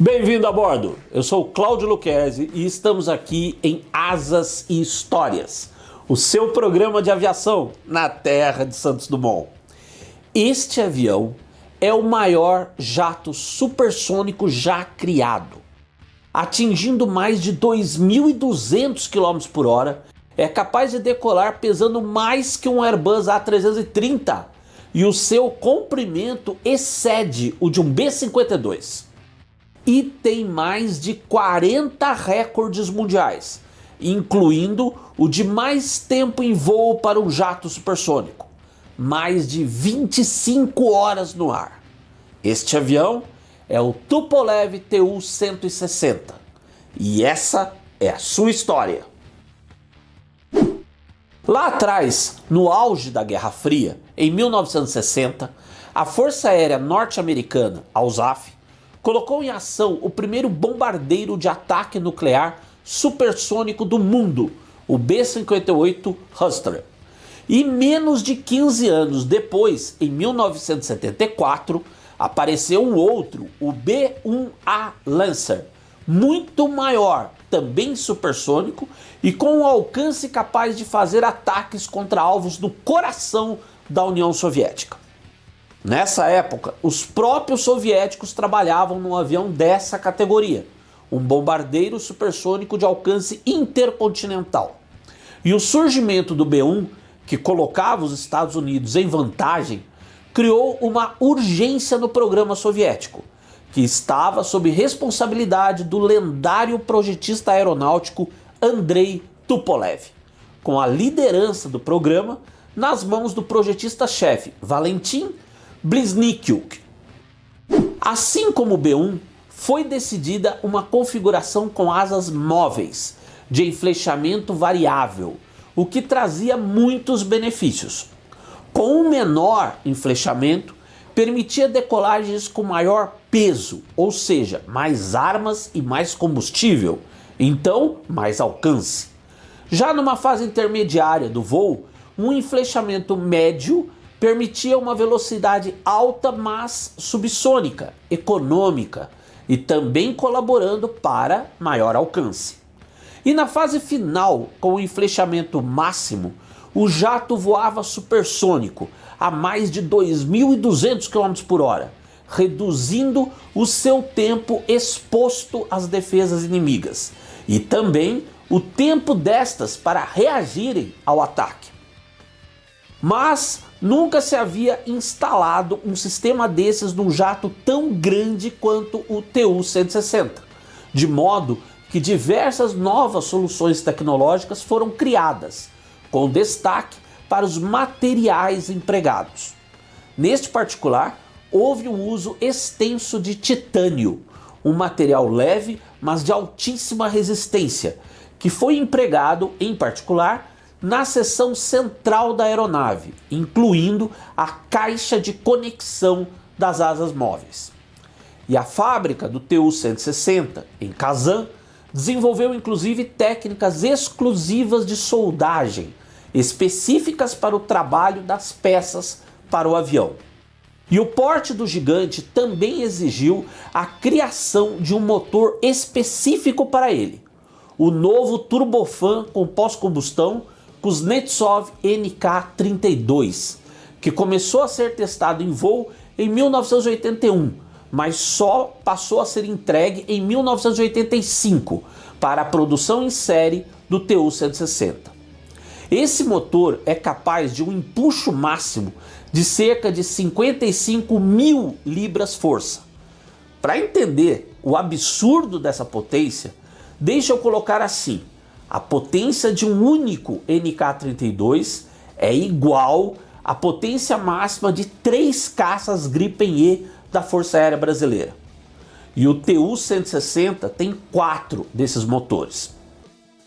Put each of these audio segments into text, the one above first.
Bem-vindo a bordo, eu sou o Cláudio Lucchesi e estamos aqui em Asas e Histórias, o seu programa de aviação na terra de Santos Dumont. Este avião é o maior jato supersônico já criado. Atingindo mais de 2.200 km por hora, é capaz de decolar pesando mais que um Airbus A330 e o seu comprimento excede o de um B-52. E tem mais de 40 recordes mundiais, incluindo o de mais tempo em voo para um jato supersônico, mais de 25 horas no ar. Este avião é o Tupolev Tu-160 e essa é a sua história. Lá atrás, no auge da Guerra Fria, em 1960, a Força Aérea Norte-Americana, a USAF, colocou em ação o primeiro bombardeiro de ataque nuclear supersônico do mundo, o B-58 Hustler. E menos de 15 anos depois, em 1974, apareceu um outro, o B-1A Lancer, muito maior, também supersônico e com um alcance capaz de fazer ataques contra alvos no coração da União Soviética. Nessa época, os próprios soviéticos trabalhavam num avião dessa categoria, um bombardeiro supersônico de alcance intercontinental. E o surgimento do B-1, que colocava os Estados Unidos em vantagem, criou uma urgência no programa soviético, que estava sob responsabilidade do lendário projetista aeronáutico Andrei Tupolev, com a liderança do programa nas mãos do projetista-chefe Valentin Blizniuk. Assim como o B-1, foi decidida uma configuração com asas móveis, de enflechamento variável, o que trazia muitos benefícios. Com um menor enflechamento, permitia decolagens com maior peso, ou seja, mais armas e mais combustível, então mais alcance. Já numa fase intermediária do voo, um enflechamento médio permitia uma velocidade alta, mas subsônica, econômica e também colaborando para maior alcance. E na fase final, com o enflechamento máximo, o jato voava supersônico a mais de 2.200 km por hora, reduzindo o seu tempo exposto às defesas inimigas e também o tempo destas para reagirem ao ataque. Mas nunca se havia instalado um sistema desses num jato tão grande quanto o Tu-160, de modo que diversas novas soluções tecnológicas foram criadas, com destaque para os materiais empregados. Neste particular, houve um uso extenso de titânio, um material leve, mas de altíssima resistência, que foi empregado, em particular, na seção central da aeronave, incluindo a caixa de conexão das asas móveis. E a fábrica do Tu-160, em Kazan, desenvolveu inclusive técnicas exclusivas de soldagem, específicas para o trabalho das peças para o avião. E o porte do gigante também exigiu a criação de um motor específico para ele, o novo turbofan com pós-combustão Kuznetsov NK-32, que começou a ser testado em voo em 1981, mas só passou a ser entregue em 1985 para a produção em série do Tu-160. Esse motor é capaz de um empuxo máximo de cerca de 55.000 libras-força. Para entender o absurdo dessa potência, deixa eu colocar assim: a potência de um único NK-32 é igual à potência máxima de 3 caças Gripen E da Força Aérea Brasileira. E o Tu-160 tem 4 desses motores.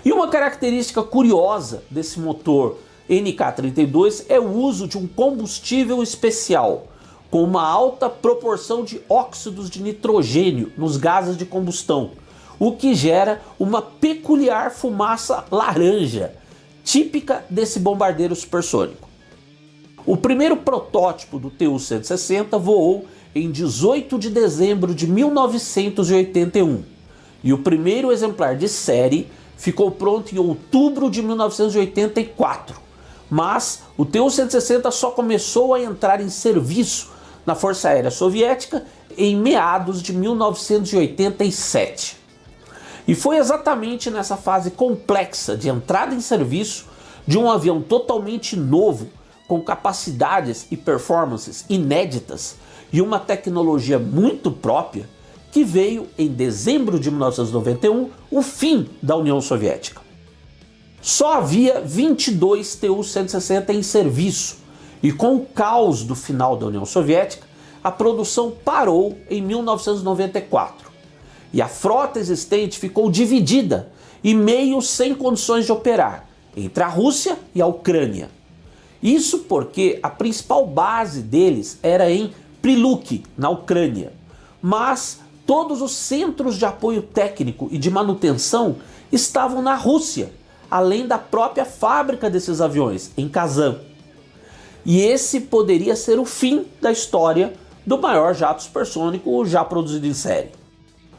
E uma característica curiosa desse motor NK-32 é o uso de um combustível especial, com uma alta proporção de óxidos de nitrogênio nos gases de combustão, o que gera uma peculiar fumaça laranja, típica desse bombardeiro supersônico. O primeiro protótipo do Tu-160 voou em 18 de dezembro de 1981 e o primeiro exemplar de série ficou pronto em outubro de 1984, mas o Tu-160 só começou a entrar em serviço na Força Aérea Soviética em meados de 1987. E foi exatamente nessa fase complexa de entrada em serviço de um avião totalmente novo, com capacidades e performances inéditas e uma tecnologia muito própria, que veio em dezembro de 1991 o fim da União Soviética. Só havia 22 Tu-160 em serviço e com o caos do final da União Soviética, a produção parou em 1994 e a frota existente ficou dividida e meio sem condições de operar entre a Rússia e a Ucrânia. Isso porque a principal base deles era em Priluk, na Ucrânia, mas todos os centros de apoio técnico e de manutenção estavam na Rússia, além da própria fábrica desses aviões, em Kazan. E esse poderia ser o fim da história do maior jato supersônico já produzido em série.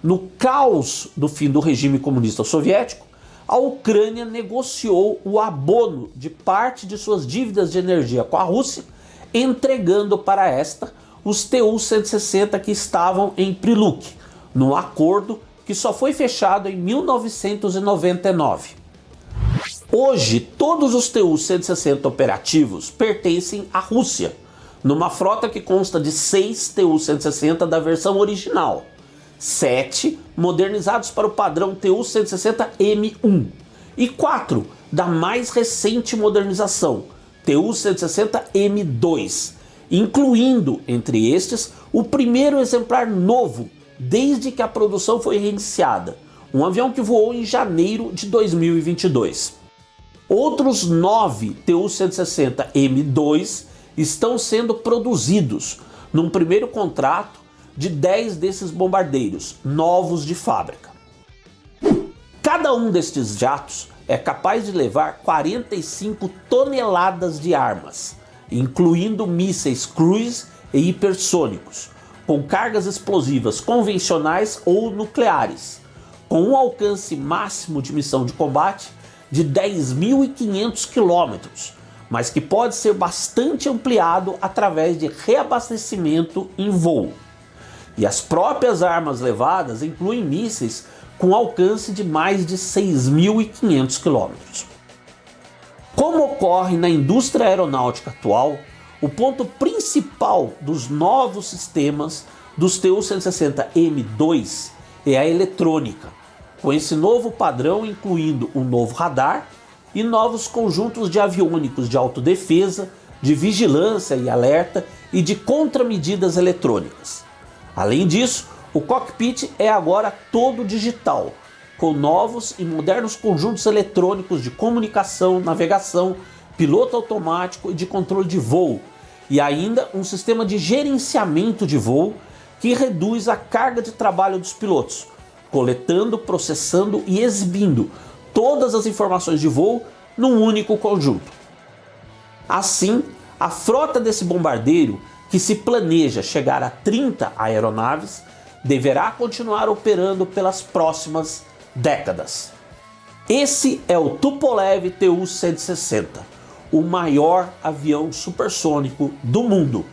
No caos do fim do regime comunista soviético, a Ucrânia negociou o abono de parte de suas dívidas de energia com a Rússia, entregando para esta os Tu-160 que estavam em Priluk, num acordo que só foi fechado em 1999. Hoje, todos os Tu-160 operativos pertencem à Rússia, numa frota que consta de 6 Tu-160 da versão original, 7 modernizados para o padrão Tu-160M1 e 4 da mais recente modernização, Tu-160M2, incluindo entre estes o primeiro exemplar novo desde que a produção foi reiniciada, um avião que voou em janeiro de 2022. Outros 9 Tu-160M2 estão sendo produzidos num primeiro contrato de 10 desses bombardeiros, novos de fábrica. Cada um destes jatos é capaz de levar 45 toneladas de armas, incluindo mísseis cruise e hipersônicos, com cargas explosivas convencionais ou nucleares, com um alcance máximo de missão de combate de 10.500 km, mas que pode ser bastante ampliado através de reabastecimento em voo. E as próprias armas levadas incluem mísseis com alcance de mais de 6.500 km. Como ocorre na indústria aeronáutica atual, o ponto principal dos novos sistemas dos Tu-160M2 é a eletrônica, com esse novo padrão incluindo um novo radar e novos conjuntos de aviônicos de autodefesa, de vigilância e alerta e de contramedidas eletrônicas. Além disso, o cockpit é agora todo digital, com novos e modernos conjuntos eletrônicos de comunicação, navegação, piloto automático e de controle de voo, e ainda um sistema de gerenciamento de voo que reduz a carga de trabalho dos pilotos, coletando, processando e exibindo todas as informações de voo num único conjunto. Assim, a frota desse bombardeiro, que se planeja chegar a 30 aeronaves, deverá continuar operando pelas próximas décadas. Esse é o Tupolev Tu-160, o maior avião supersônico do mundo.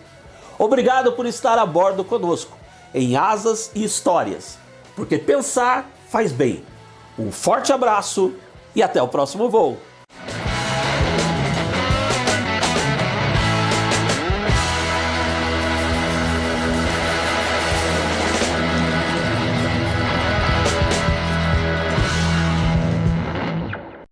Obrigado por estar a bordo conosco, em Asas e Histórias, porque pensar faz bem. Um forte abraço e até o próximo voo.